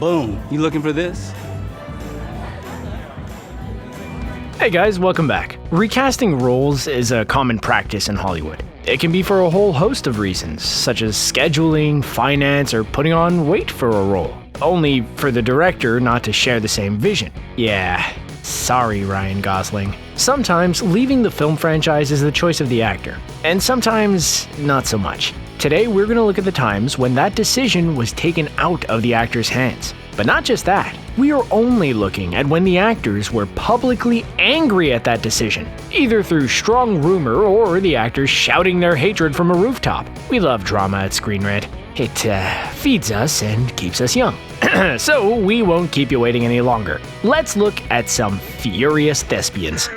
Boom. You looking for this? Hey guys, welcome back. Recasting roles is a common practice in Hollywood. It can be for a whole host of reasons, such as scheduling, finance, or putting on weight for a role. Only for the director not to share the same vision. Yeah, sorry Ryan Gosling. Sometimes leaving the film franchise is the choice of the actor, and sometimes not so much. Today we're going to look at the times when that decision was taken out of the actor's hands. But not just that, we are only looking at when the actors were publicly angry at that decision, either through strong rumor or the actors shouting their hatred from a rooftop. We love drama at Screen Rant. It feeds us and keeps us young. So we won't keep you waiting any longer. Let's look at some furious thespians.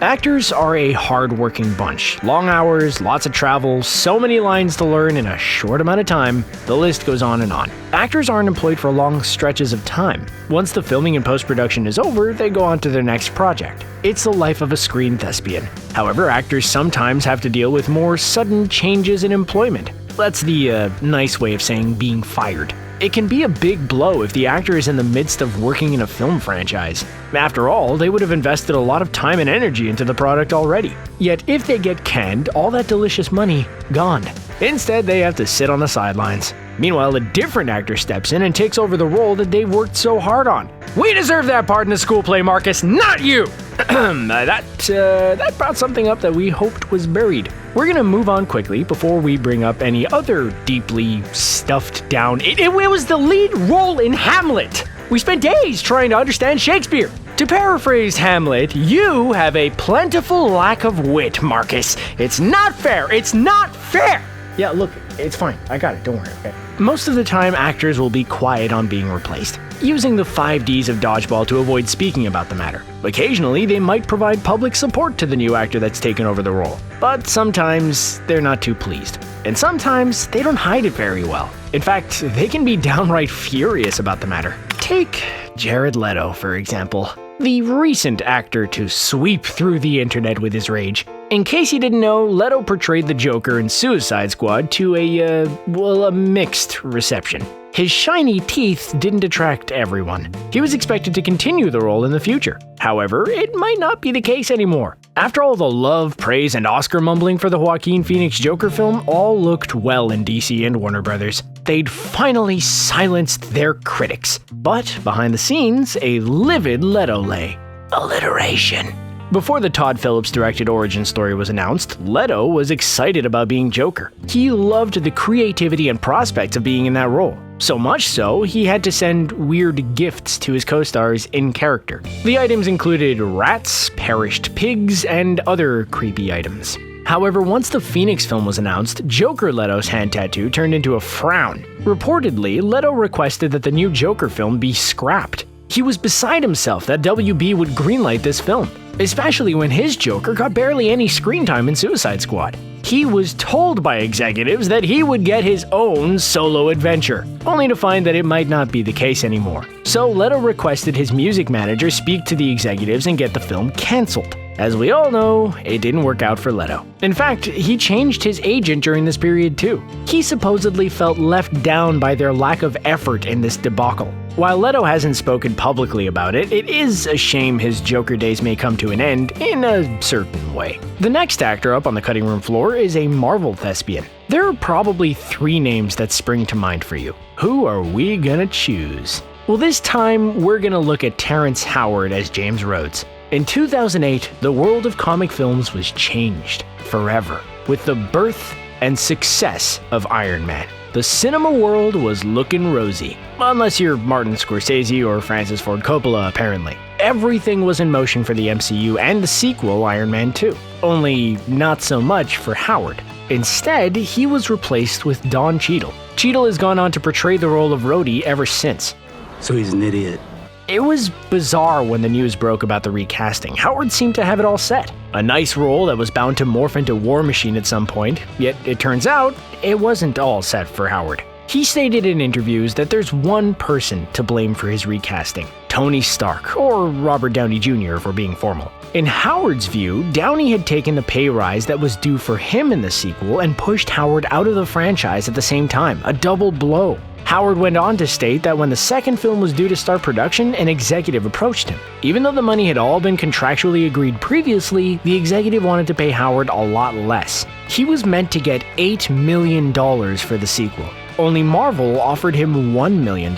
Actors are a hard-working bunch. Long hours, lots of travel, so many lines to learn in a short amount of time. The list goes on and on. Actors aren't employed for long stretches of time. Once the filming and post-production is over, they go on to their next project. It's the life of a screen thespian. However, actors sometimes have to deal with more sudden changes in employment. That's the nice way of saying being fired. It can be a big blow if the actor is in the midst of working in a film franchise. After all, they would have invested a lot of time and energy into the product already. Yet if they get canned, all that delicious money, gone. Instead, they have to sit on the sidelines. Meanwhile, a different actor steps in and takes over the role that they've worked so hard on. We deserve that part in the school play, Marcus, not you! That brought something up that we hoped was buried. We're gonna move on quickly before we bring up any other deeply stuffed down. It was the lead role in Hamlet. We spent days trying to understand Shakespeare. To paraphrase Hamlet, you have a plentiful lack of wit, Marcus. It's not fair. It's not fair. Yeah, look, it's fine. I got it. Don't worry, okay? Most of the time, actors will be quiet on being replaced, using the 5 Ds of dodgeball to avoid speaking about the matter. Occasionally, they might provide public support to the new actor that's taken over the role, but sometimes they're not too pleased. And sometimes they don't hide it very well. In fact, they can be downright furious about the matter. Take Jared Leto, for example, the recent actor to sweep through the internet with his rage. In case you didn't know, Leto portrayed the Joker in Suicide Squad to a mixed reception. His shiny teeth didn't attract everyone. He was expected to continue the role in the future. However, it might not be the case anymore. After all the love, praise, and Oscar mumbling for the Joaquin Phoenix Joker film all looked well in DC and Warner Brothers, they'd finally silenced their critics. But behind the scenes, a livid Leto lay. Alliteration. Before the Todd Phillips directed origin story was announced, Leto was excited about being Joker. He loved the creativity and prospects of being in that role. So much so, he had to send weird gifts to his co-stars in character. The items included rats, perished pigs, and other creepy items. However, once the Phoenix film was announced, Joker Leto's hand tattoo turned into a frown. Reportedly, Leto requested that the new Joker film be scrapped. He was beside himself that WB would greenlight this film, especially when his Joker got barely any screen time in Suicide Squad. He was told by executives that he would get his own solo adventure, only to find that it might not be the case anymore. So Leto requested his music manager speak to the executives and get the film cancelled. As we all know, it didn't work out for Leto. In fact, he changed his agent during this period too. He supposedly felt left down by their lack of effort in this debacle. While Leto hasn't spoken publicly about it, it is a shame his Joker days may come to an end in a certain way. The next actor up on the cutting room floor is a Marvel thespian. There are probably 3 names that spring to mind for you. Who are we gonna choose? Well, this time we're gonna look at Terrence Howard as James Rhodes. In 2008, the world of comic films was changed forever with the birth and success of Iron Man. The cinema world was looking rosy, unless you're Martin Scorsese or Francis Ford Coppola, apparently. Everything was in motion for the MCU and the sequel, Iron Man 2. Only not so much for Howard. Instead, he was replaced with Don Cheadle. Cheadle has gone on to portray the role of Rhodey ever since. So he's an idiot. It was bizarre when the news broke about the recasting. Howard seemed to have it all set. A nice role that was bound to morph into War Machine at some point, yet it turns out it wasn't all set for Howard. He stated in interviews that there's one person to blame for his recasting, Tony Stark, or Robert Downey Jr. if we're being formal. In Howard's view, Downey had taken the pay rise that was due for him in the sequel and pushed Howard out of the franchise at the same time, a double blow. Howard went on to state that when the second film was due to start production, an executive approached him. Even though the money had all been contractually agreed previously, the executive wanted to pay Howard a lot less. He was meant to get $8 million for the sequel. Only Marvel offered him $1 million.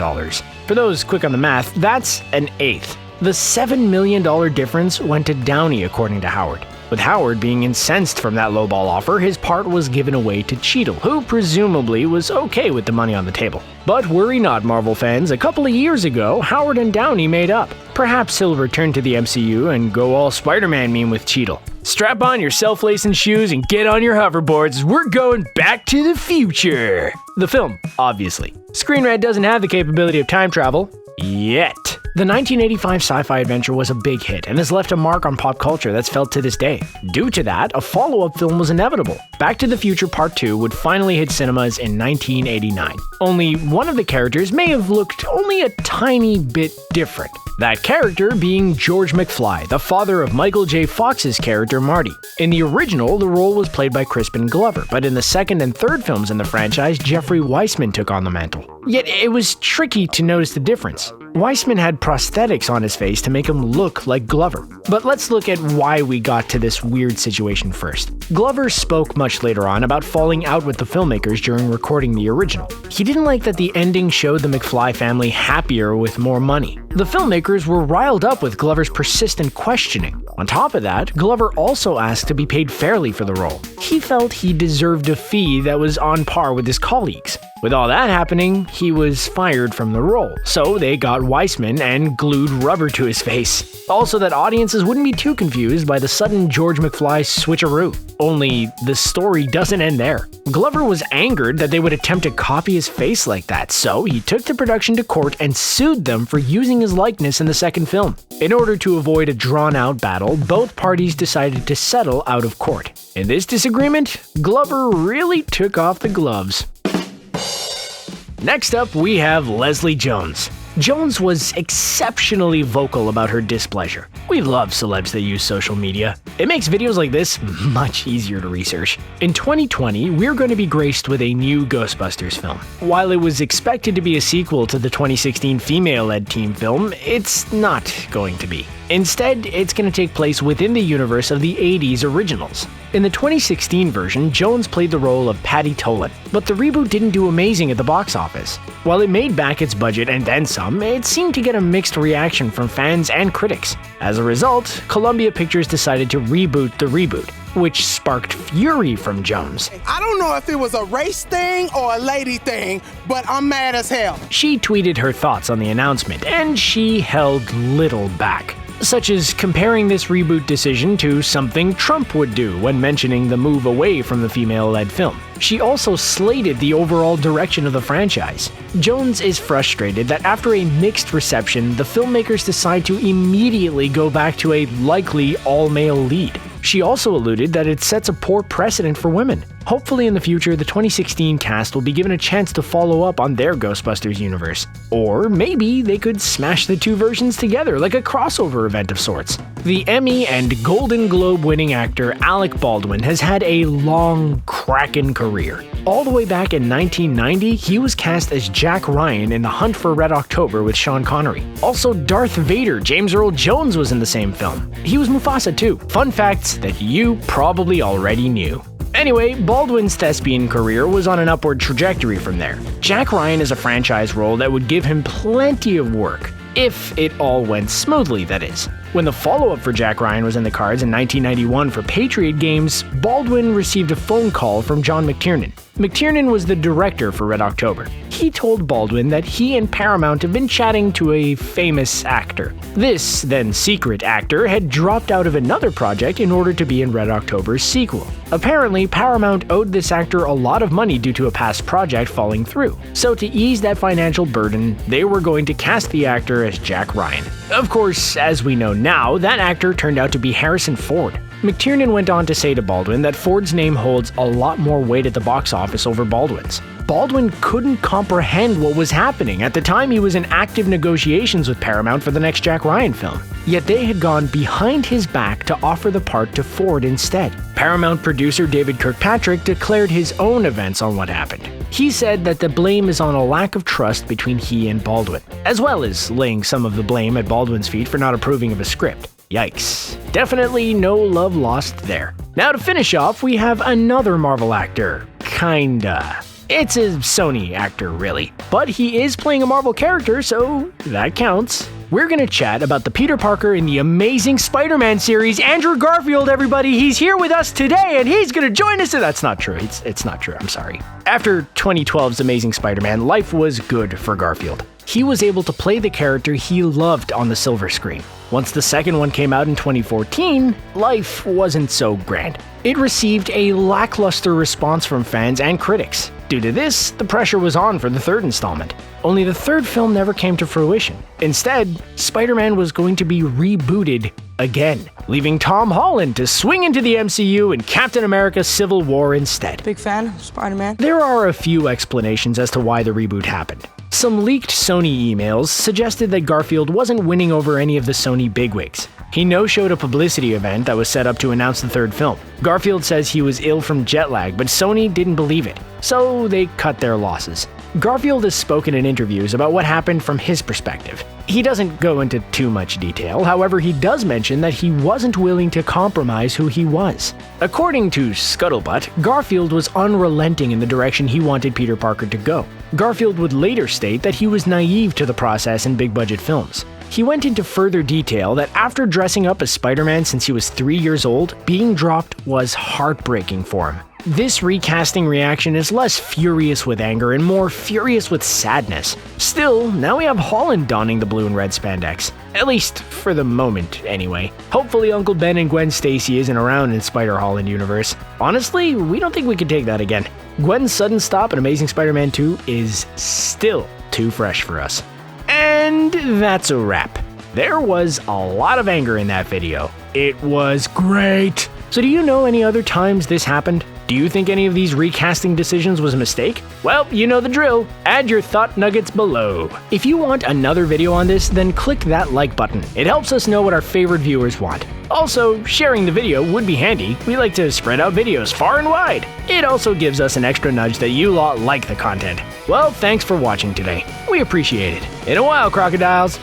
For those quick on the math, that's an eighth. The $7 million difference went to Downey, according to Howard. With Howard being incensed from that lowball offer, his part was given away to Cheadle, who presumably was okay with the money on the table. But worry not, Marvel fans, a couple of years ago, Howard and Downey made up. Perhaps he'll return to the MCU and go all Spider-Man meme with Cheadle. Strap on your self-lacing shoes and get on your hoverboards, we're going back to the future! The film, obviously. Screen Rant doesn't have the capability of time travel. Yet. The 1985 sci-fi adventure was a big hit and has left a mark on pop culture that's felt to this day. Due to that, a follow-up film was inevitable. Back to the Future Part 2 would finally hit cinemas in 1989. Only one of the characters may have looked only a tiny bit different. That character being George McFly, the father of Michael J. Fox's character Marty. In the original, the role was played by Crispin Glover, but in the second and third films in the franchise, Jeffrey Weissman took on the mantle. Yet it was tricky to notice the difference. Weissman had prosthetics on his face to make him look like Glover. But let's look at why we got to this weird situation first. Glover spoke much later on about falling out with the filmmakers during recording the original. He didn't like that the ending showed the McFly family happier with more money. The filmmakers were riled up with Glover's persistent questioning. On top of that, Glover also asked to be paid fairly for the role. He felt he deserved a fee that was on par with his colleagues. With all that happening, he was fired from the role, so they got Weissman and glued rubber to his face. Also that audiences wouldn't be too confused by the sudden George McFly switcheroo. Only, the story doesn't end there. Glover was angered that they would attempt to copy his face like that, so he took the production to court and sued them for using his likeness in the second film. In order to avoid a drawn-out battle, both parties decided to settle out of court. In this disagreement, Glover really took off the gloves. Next up, we have Leslie Jones. Jones was exceptionally vocal about her displeasure. We love celebs that use social media. It makes videos like this much easier to research. In 2020, we're going to be graced with a new Ghostbusters film. While it was expected to be a sequel to the 2016 female-led team film, it's not going to be. Instead, it's going to take place within the universe of the 80s originals. In the 2016 version, Jones played the role of Patty Tolan, but the reboot didn't do amazing at the box office. While it made back its budget and then some, it seemed to get a mixed reaction from fans and critics. As a result, Columbia Pictures decided to reboot the reboot, which sparked fury from Jones. I don't know if it was a race thing or a lady thing, but I'm mad as hell. She tweeted her thoughts on the announcement, and she held little back, such as comparing this reboot decision to something Trump would do when mentioning the move away from the female-led film. She also slated the overall direction of the franchise. Jones is frustrated that after a mixed reception, the filmmakers decide to immediately go back to a likely all-male lead. She also alluded that it sets a poor precedent for women. Hopefully in the future, the 2016 cast will be given a chance to follow up on their Ghostbusters universe. Or maybe they could smash the two versions together like a crossover event of sorts. The Emmy and Golden Globe winning actor Alec Baldwin has had a long, cracking career. All the way back in 1990, he was cast as Jack Ryan in The Hunt for Red October with Sean Connery. Also, Darth Vader, James Earl Jones, was in the same film. He was Mufasa too. Fun facts that you probably already knew. Anyway, Baldwin's thespian career was on an upward trajectory from there. Jack Ryan is a franchise role that would give him plenty of work. If it all went smoothly, that is. When the follow-up for Jack Ryan was in the cards in 1991 for Patriot Games, Baldwin received a phone call from John McTiernan. McTiernan was the director for Red October. He told Baldwin that he and Paramount have been chatting to a famous actor. This, then secret actor, had dropped out of another project in order to be in Red October's sequel. Apparently, Paramount owed this actor a lot of money due to a past project falling through. So to ease that financial burden, they were going to cast the actor as Jack Ryan. Of course, as we know now, that actor turned out to be Harrison Ford. McTiernan went on to say to Baldwin that Ford's name holds a lot more weight at the box office over Baldwin's. Baldwin couldn't comprehend what was happening. At the time, he was in active negotiations with Paramount for the next Jack Ryan film. Yet they had gone behind his back to offer the part to Ford instead. Paramount producer David Kirkpatrick declared his own events on what happened. He said that the blame is on a lack of trust between he and Baldwin, as well as laying some of the blame at Baldwin's feet for not approving of a script. Yikes. Definitely no love lost there. Now to finish off, we have another Marvel actor. Kinda. It's a Sony actor, really. But he is playing a Marvel character, so that counts. We're gonna chat about the Peter Parker in the Amazing Spider-Man series, Andrew Garfield, everybody. He's here with us today, and he's gonna join us. That's not true. It's not true. I'm sorry. After 2012's Amazing Spider-Man, life was good for Garfield. He was able to play the character he loved on the silver screen. Once the second one came out in 2014, life wasn't so grand. It received a lackluster response from fans and critics. Due to this, the pressure was on for the third installment. Only the third film never came to fruition. Instead, Spider-Man was going to be rebooted again, leaving Tom Holland to swing into the MCU in Captain America: Civil War instead. Big fan of Spider-Man. There are a few explanations as to why the reboot happened. Some leaked Sony emails suggested that Garfield wasn't winning over any of the Sony bigwigs. He no-showed a publicity event that was set up to announce the third film. Garfield says he was ill from jet lag, but Sony didn't believe it, so they cut their losses. Garfield has spoken in interviews about what happened from his perspective. He doesn't go into too much detail, however he does mention that he wasn't willing to compromise who he was. According to Scuttlebutt, Garfield was unrelenting in the direction he wanted Peter Parker to go. Garfield would later state that he was naive to the process in big-budget films. He went into further detail that after dressing up as Spider-Man since he was 3 years old, being dropped was heartbreaking for him. This recasting reaction is less furious with anger and more furious with sadness. Still, now we have Holland donning the blue and red spandex. At least, for the moment, anyway. Hopefully Uncle Ben and Gwen Stacy isn't around in Spider-Holland universe. Honestly, we don't think we could take that again. Gwen's sudden stop in Amazing Spider-Man 2 is still too fresh for us. And that's a wrap. There was a lot of anger in that video. It was great. So do you know any other times this happened? Do you think any of these recasting decisions was a mistake? Well, you know the drill. Add your thought nuggets below. If you want another video on this, then click that like button. It helps us know what our favorite viewers want. Also, sharing the video would be handy. We like to spread out videos far and wide. It also gives us an extra nudge that you lot like the content. Well, thanks for watching today. We appreciate it. In a while, crocodiles.